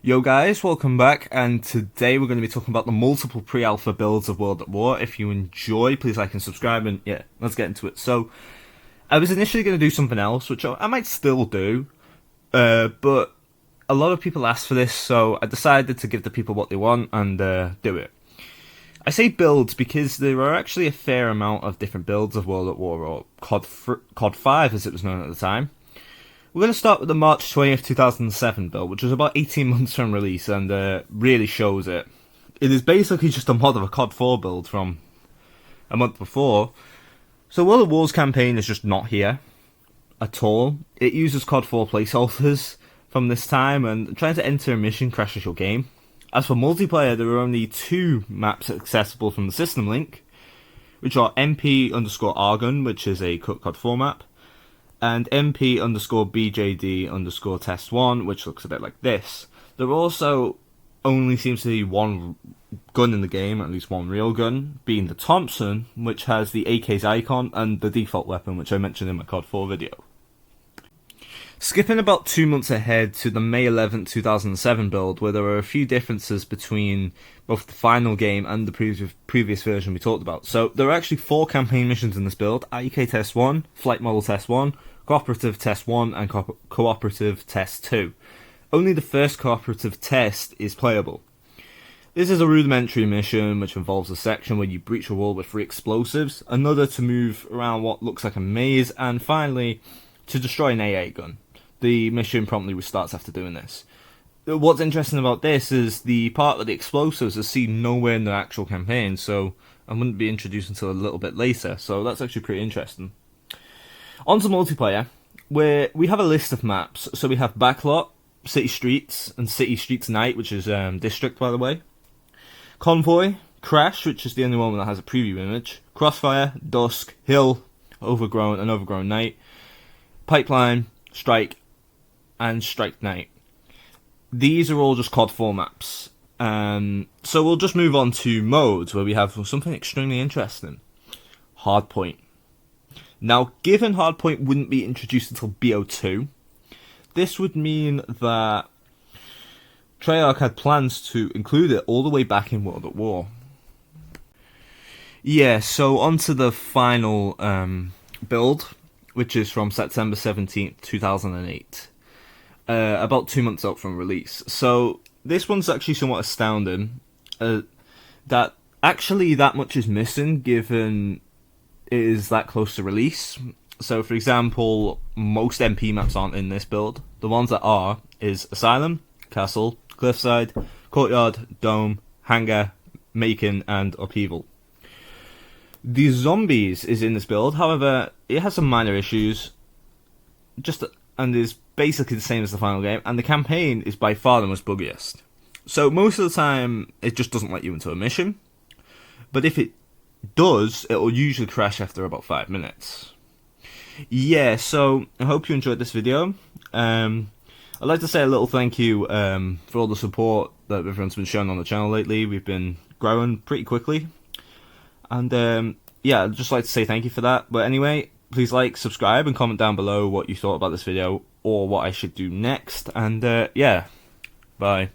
Yo guys, welcome back, and today we're going to be talking about the multiple pre-alpha builds of World at War. If you enjoy, please like and subscribe, and yeah, let's get into it. So, I was initially going to do something else, which I might still do, but a lot of people asked for this, so I decided to give the people what they want and do it. I say builds because there are actually a fair amount of different builds of World at War, or COD 5 as it was known at the time. We're going to start with the March 20th, 2007 build, which was about 18 months from release, and really shows it. It is basically just a mod of a COD 4 build from a month before. So World at War's campaign is just not here at all. It uses COD 4 placeholders from this time, and trying to enter a mission crashes your game. As for multiplayer, there are only two maps accessible from the system link, which are MP_Argon, which is a COD 4 map, and MP_BJD_Test1, which looks a bit like this. There also only seems to be one gun in the game, at least one real gun, being the Thompson, which has the AK's icon, and the default weapon, which I mentioned in my COD 4 video. Skipping about 2 months ahead to the May 11th, 2007 build, where there are a few differences between both the final game and the previous version we talked about. So there are actually 4 campaign missions in this build: IK Test 1, Flight Model Test 1, Cooperative Test 1, and Cooperative Test 2. Only the first cooperative test is playable. This is a rudimentary mission which involves a section where you breach a wall with 3 explosives, another to move around what looks like a maze, and finally to destroy an AA gun. The mission promptly restarts after doing this. What's interesting about this is the part with the explosives is seen nowhere in the actual campaign, so I wouldn't be introduced until a little bit later, so that's actually pretty interesting. On to multiplayer, where we have a list of maps. So we have Backlot, City Streets, and City Streets Night, which is District, by the way. Convoy, Crash, which is the only one that has a preview image. Crossfire, Dusk, Hill, Overgrown, and Overgrown Night. Pipeline, Strike, and Strike Night. These are all just COD 4 maps. So we'll just move on to modes, where we have something extremely interesting. Hardpoint. Now, given Hardpoint wouldn't be introduced until BO2, this would mean that Treyarch had plans to include it all the way back in World at War. Yeah, so on to the final build, which is from September 17th, 2008. About 2 months out from release. So this one's actually somewhat astounding, that actually that much is missing given it is that close to release. So for example, most MP maps aren't in this build. The ones that are is Asylum, Castle, Cliffside, Courtyard, Dome, Hangar, Macon, and Upheaval. The Zombies is in this build, however, it has some minor issues, and is basically the same as the final game, and the campaign is by far the most buggiest. So most of the time, it just doesn't let you into a mission, but if it does, it will usually crash after about 5 minutes. Yeah, so I hope you enjoyed this video. I'd like to say a little thank you for all the support that everyone's been showing on the channel lately. We've been growing pretty quickly, and yeah, I'd just like to say thank you for that. But anyway, please like, subscribe, and comment down below what you thought about this video or what I should do next. And yeah, bye.